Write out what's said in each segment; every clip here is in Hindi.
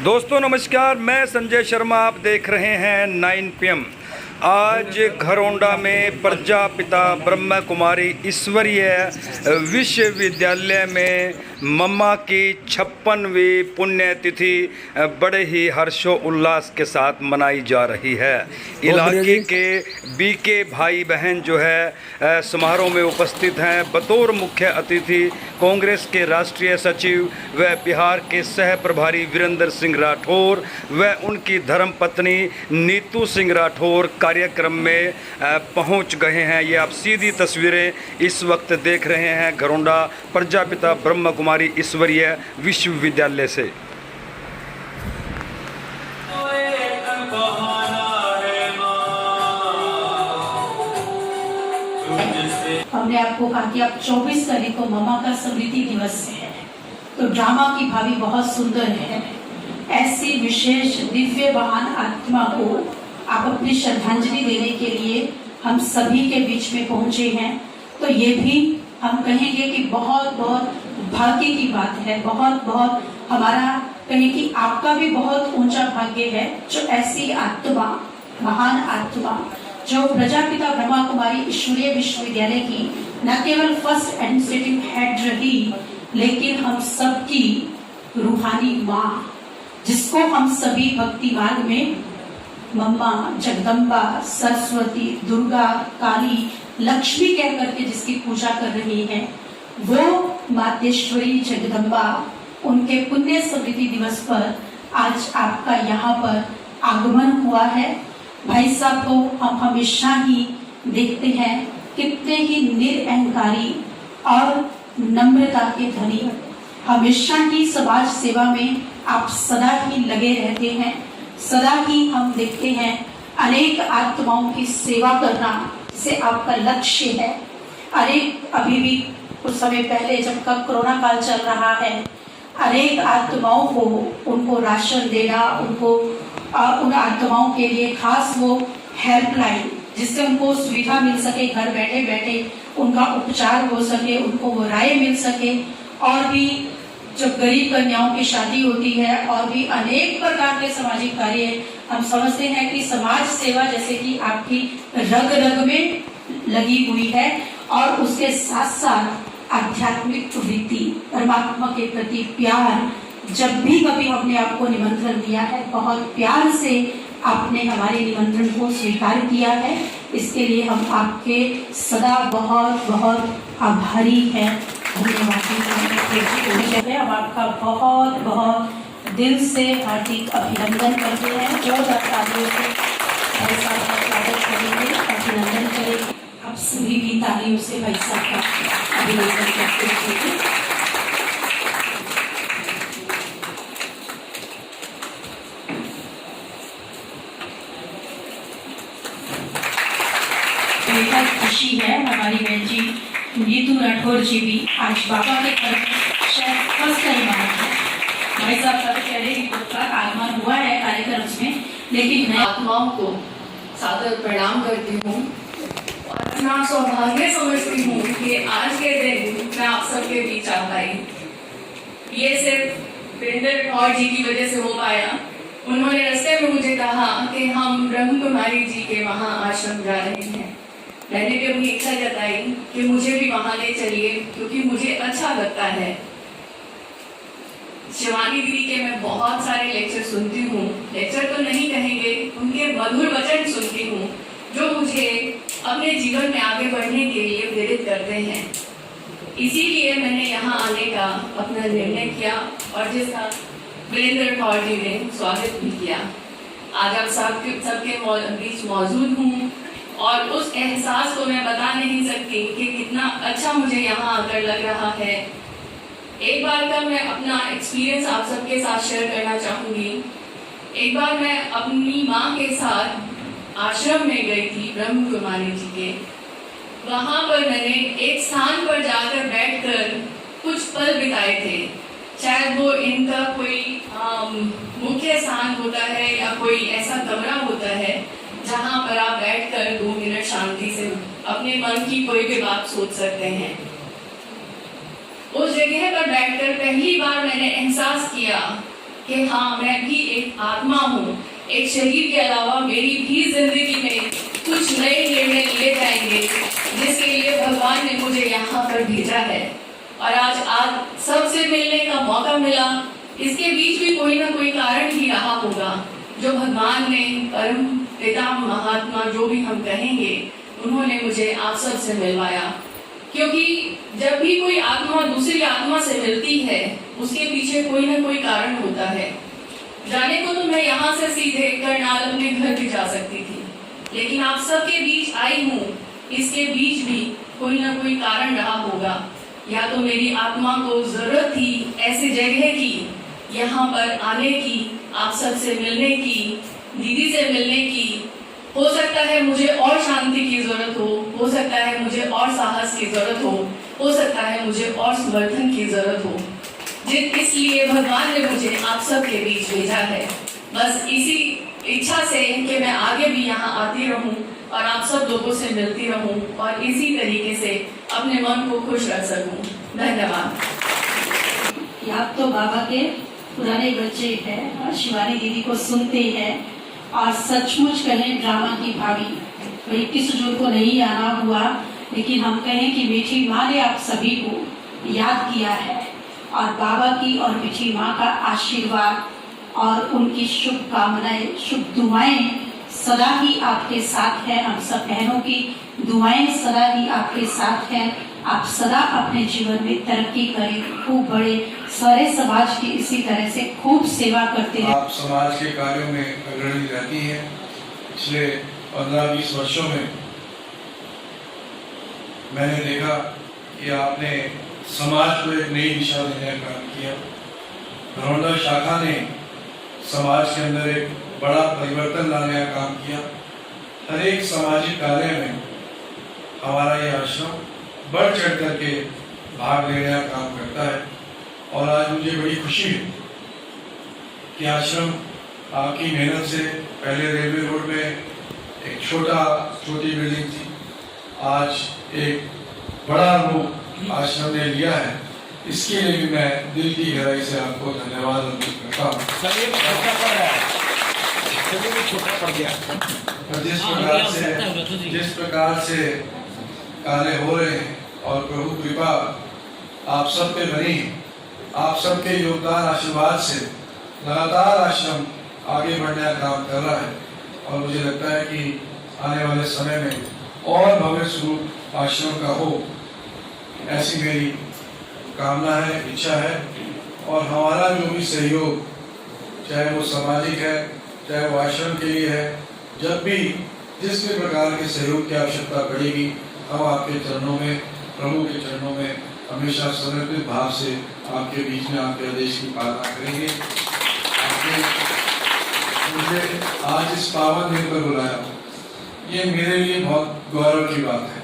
दोस्तों नमस्कार, मैं संजय शर्मा। आप देख रहे हैं 9 PM। आज घरौंडा में प्रजापिता ब्रह्म कुमारी ईश्वरीय विश्वविद्यालय में मम्मा की 56वीं पुण्यतिथि बड़े ही हर्षो उल्लास के साथ मनाई जा रही है। इलाके के बीके भाई बहन जो है समारोह में उपस्थित हैं। बतौर मुख्य अतिथि कांग्रेस के राष्ट्रीय सचिव व बिहार के सह प्रभारी वीरेंद्र सिंह राठौर व उनकी धर्मपत्नी नीतू सिंह राठौर कार्यक्रम में पहुंच गए हैं। ये आप सीधी तस्वीरें इस वक्त देख रहे हैं घरौंडा प्रजापिता ब्रह्म कुमारी ईश्वरीय विश्वविद्यालय से। हमने आपको कहा कि आप 24 तारीख को मम्मा का स्मृति दिवस है, तो ड्रामा की भावी बहुत सुंदर है। ऐसी विशेष दिव्य महान आत्मा को आप अपनी श्रद्धांजलि देने के लिए हम सभी के बीच में पहुंचे हैं। तो ये भी हम कहेंगे कि बहुत बहुत भाग्य की बात है। बहुत बहुत हमारा कहें कि आपका भी बहुत ऊंचा भाग्य है जो ऐसी आत्मा, महान आत्मा जो प्रजापिता ब्रह्मा कुमारी ईश्वरीय विश्वविद्यालय की न केवल फर्स्ट एडमिनिस्ट्रेटिव हेड रही, लेकिन हम सबकी रूहानी माँ, जिसको हम सभी भक्ति मार्ग में मम्मा, जगदम्बा, सरस्वती, दुर्गा, काली, लक्ष्मी कह करके जिसकी पूजा कर रही हैं, वो मातेश्वरी जगदम्बा, उनके पुण्य स्मृति दिवस पर आज आपका यहाँ पर आगमन हुआ है। भाई साहब को हम हमेशा ही देखते हैं कितने ही निरअहंकारी और नम्रता के धनी, हमेशा ही समाज सेवा में आप सदा ही लगे रहते हैं। सदा ही हम देखते हैं अनेक आत्माओं की सेवा करना से आपका लक्ष्य है। अनेक अभी भी कुछ समय पहले जब का कोरोना काल चल रहा है, अनेक आत्माओं को उनको राशन देना, उनको उन आत्माओं के लिए खास वो हेल्पलाइन जिससे उनको सुविधा मिल सके, घर बैठे बैठे उनका उपचार हो सके, उनको वो राय मिल सके। और भी जब गरीब कन्याओं की शादी होती है और भी अनेक प्रकार के सामाजिक कार्य, हम समझते हैं कि समाज सेवा जैसे कि आपकी रग रग में लगी हुई है। और उसके साथ साथ आध्यात्मिक वृत्ति, परमात्मा के प्रति प्यार, जब भी कभी हमने आपको निमंत्रण दिया है, बहुत प्यार से आपने हमारे निमंत्रण को स्वीकार किया है। इसके लिए हम आपके सदा बहुत बहुत आभारी हैं, धन्यवादी हैं। हम आपका बहुत बहुत दिल से हार्दिक अभिनंदन करते हैं। जोरदार तालियों से भाई साहब का स्वागत करेंगे, अभिनंदन करेंगे। आप सभी भी तालियों से भाई साहब का अभिनंदन करते हैं। बेहद खुशी है हमारी बहन जी नीतू राठौर जी भी आज बाबा के घर शायद फर्स्ट टाइम आए हैं। भाई साहब का कह रहे कि आगमन हुआ है कार्यक्रम में, लेकिन मैं आत्माओं को सादर प्रणाम करती हूँ और अपना सौभाग्य समझती हूँ कि आज के दिन मैं आप सबके बीच आ पाई। ये सिर्फ वीरेंद्र राठौर जी की वजह से हो पाया। उन्होंने रास्ते में मुझे कहा कि हम ब्रह्म कुमारी जी के वहाँ आश्रम जा रहे हैं। मैंने भी अपनी इच्छा जताई कि मुझे भी वहां ले चलिए, क्योंकि मुझे अच्छा लगता है। शिवानी दीदी के मैं बहुत सारे लेक्चर सुनती हूँ, लेक्चर तो नहीं कहेंगे, उनके मधुर वचन सुनती हूँ जो मुझे अपने जीवन में आगे बढ़ने के लिए प्रेरित करते हैं। इसीलिए मैंने यहाँ आने का अपना निर्णय किया और जिसका वीरेंद्र राठौर जी ने स्वागत भी किया। आज आप सबके बीच मौजूद हूँ और उस एहसास को मैं बता नहीं सकती कि कितना अच्छा मुझे यहाँ आकर लग रहा है। एक बार का मैं अपना एक्सपीरियंस आप सबके साथ शेयर करना चाहूँगी। एक बार मैं अपनी माँ के साथ आश्रम में गई थी ब्रह्म कुमारी जी के। वहाँ पर मैंने एक स्थान पर जाकर बैठकर कुछ पल बिताए थे। शायद वो इनका कोई मुख्य स्थान होता है या कोई ऐसा कमरा होता है जहाँ पर आप बैठकर 2 मिनट शांति से अपने मन की कोई भी बात सोच सकते हैं। उस जगह पर बैठकर पहली बार मैंने एहसास किया कि हाँ, मैं भी एक आत्मा हूँ। एक शरीर के अलावा मेरी भी जिंदगी में कुछ नए निर्णय लिए जाएंगे, जिसके लिए भगवान ने मुझे यहाँ पर भेजा है। और आज सबसे मिलने का मौका मिला। इसके बीच भी कोई ना कोई कारण ही रहा होगा, जो भगवान ने, परम पिता, महात्मा, जो भी हम कहेंगे, उन्होंने मुझे आप सब से मिलवाया। क्योंकि जब भी कोई आत्मा दूसरी आत्मा से मिलती है, उसके पीछे कोई ना कोई कारण होता है। जाने को तो मैं यहाँ से सीधे करनाल अपने घर भी जा सकती थी, लेकिन आप सबके बीच आई हूँ, इसके बीच भी कोई ना कोई कारण रहा होगा। या तो मेरी आत्मा को जरूरत थी ऐसी जगह की, यहाँ पर आने की, आप सबसे मिलने की, दीदी से मिलने की। हो सकता है मुझे और शांति की जरूरत हो सकता है मुझे और साहस की जरूरत हो सकता है मुझे और समर्थन की जरूरत हो, इसलिए भगवान ने मुझे आप सबके बीच भेजा है। बस इसी इच्छा से कि मैं आगे भी यहाँ आती रहूं और आप सब लोगों से मिलती रहूं और इसी तरीके से अपने मन को खुश रख सकूं। धन्यवाद। आप तो बाबा के पुराने बच्चे हैं और शिवानी दीदी को सुनते हैं और सचमुच कहें ड्रामा की भाभी। 21 जून को नहीं आना हुआ, लेकिन हम कहें कि मीठी माँ ने आप सभी को याद किया है और बाबा की और मीठी माँ का आशीर्वाद और उनकी शुभकामनाएं, शुभ दुआएं सदा ही आपके साथ है। हम सब बहनों की दुआएं सदा ही आपके साथ है। आप सदा अपने जीवन में तरक्की करें, खूब बड़े, सारे समाज की इसी तरह से खूब सेवा करते हैं। आप समाज के कार्यों में अग्रणी रहती हैं। पिछले 15-20 वर्षों में मैंने देखा कि आपने समाज को एक नई दिशा देने का काम किया। घरौंडा शाखा ने समाज के अंदर एक बड़ा परिवर्तन लाने का काम किया। हर एक सामाजिक कार्य में हमारा ये आश्रम बढ़ चढ़ करके भाग लेने का काम करता है। और आज मुझे बड़ी खुशी है कि आश्रम आपकी मेहनत से, पहले रेलवे रोड में एक छोटी बिल्डिंग थी, आज एक बड़ा रूप आश्रम ने लिया है। इसके लिए भी मैं दिल की गहराई से आपको धन्यवाद अर्पित करता हूँ। जिस प्रकार से कार्य हो रहे हैं और प्रभु कृपा आप सब पे बनी, आप सबके योगदान, आशीर्वाद से लगातार आश्रम आगे बढ़ने का काम कर रहा है। और मुझे लगता है कि आने वाले समय में और भव्य स्वरूप आश्रम का हो, ऐसी मेरी कामना है, इच्छा है। और हमारा जो भी सहयोग, चाहे वो सामाजिक है, चाहे वो आश्रम के लिए है, जब भी जिस भी प्रकार के सहयोग की आवश्यकता पड़ेगी, हम आपके चरणों में, प्रभु के चरणों में हमेशा समर्पित भाव से आपके बीच में आपके आदेश की पालना करेंगे। आपने मुझे आज इस पावन दिन पर बुलाया, ये मेरे लिए बहुत गौरव की बात है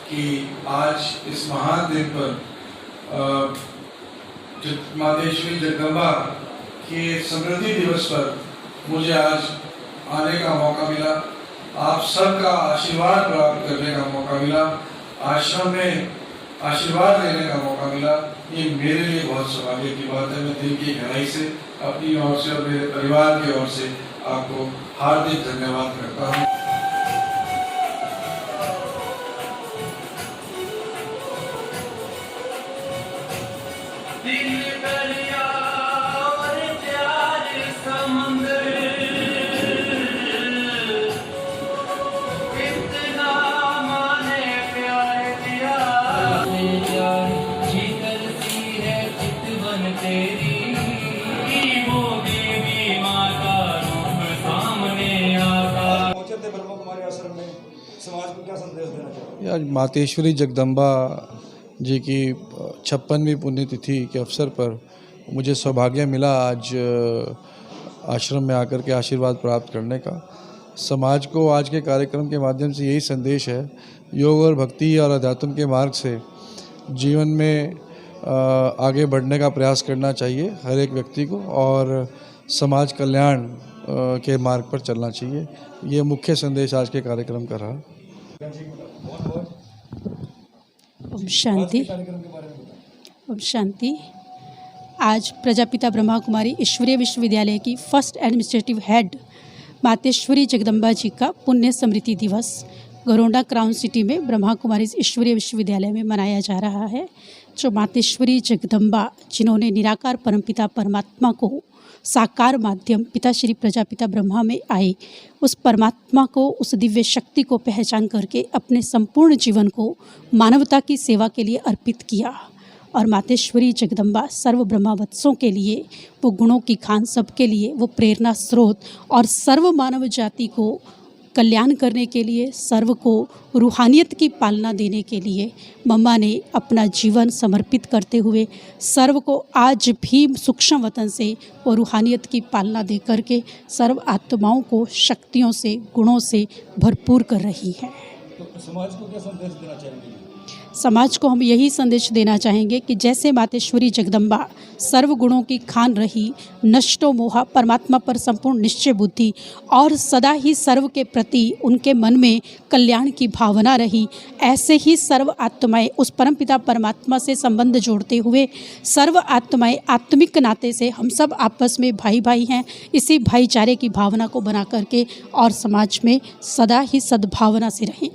कि आज इस महान दिन पर मातेश्वरी जगदम्बा के समृद्धि दिवस पर मुझे आज आने का मौका मिला, आप सबका आशीर्वाद प्राप्त करने का मौका मिला, आश्रम में आशीर्वाद लेने का मौका मिला। ये मेरे लिए बहुत सौभाग्य की बात है। मैं दिल की गहराई से अपनी ओर से और मेरे परिवार की ओर से आपको हार्दिक धन्यवाद करता हूँ। ब्रह्मा कुमारी आश्रम में समाज को क्या संदेश देना चाहिए? आज मातेश्वरी जगदम्बा जी की 56वीं पुण्यतिथि के अवसर पर मुझे सौभाग्य मिला आज आश्रम में आकर के आशीर्वाद प्राप्त करने का। समाज को आज के कार्यक्रम के माध्यम से यही संदेश है, योग और भक्ति और अध्यात्म के मार्ग से जीवन में आगे बढ़ने का प्रयास करना चाहिए हर एक व्यक्ति को, और समाज कल्याण के मार्ग पर चलना चाहिए। ये मुख्य संदेश आज के कार्यक्रम का रहा। ओम शांति। ओम शांति। आज प्रजापिता ब्रह्मा कुमारी ईश्वरीय विश्वविद्यालय की first administrative head Mateshwari Jagdamba जी का पुण्य स्मृति दिवस गरोंडा क्राउन सिटी में ब्रह्मा कुमारी ईश्वरीय विश्वविद्यालय में मनाया जा रहा है। जो मातेश्वरी जगदम्बा जिन्होंने निराकार परमपिता परमात्मा को साकार माध्यम पिता श्री प्रजापिता ब्रह्मा में आए, उस परमात्मा को, उस दिव्य शक्ति को पहचान करके अपने संपूर्ण जीवन को मानवता की सेवा के लिए अर्पित किया। और मातेश्वरी जगदम्बा सर्व ब्रह्मावत्सों के लिए वो गुणों की खान, सबके लिए वो प्रेरणा स्रोत और सर्व मानव जाति को कल्याण करने के लिए, सर्व को रूहानियत की पालना देने के लिए मम्मा ने अपना जीवन समर्पित करते हुए सर्व को आज भी सूक्ष्म वतन से वो रूहानियत की पालना दे करके सर्व आत्माओं को शक्तियों से, गुणों से भरपूर कर रही है। तो समाज को क्या संदेश देना चाहेंगे? समाज को हम यही संदेश देना चाहेंगे कि जैसे मातेश्वरी जगदम्बा सर्व गुणों की खान रही, नष्टो मोहा, परमात्मा पर संपूर्ण निश्चय बुद्धि और सदा ही सर्व के प्रति उनके मन में कल्याण की भावना रही, ऐसे ही सर्व आत्माएं उस परमपिता परमात्मा से संबंध जोड़ते हुए सर्व आत्माएं आत्मिक नाते से हम सब आपस में भाई भाई हैं, इसी भाईचारे की भावना को बना करके और समाज में सदा ही सद्भावना से रहें।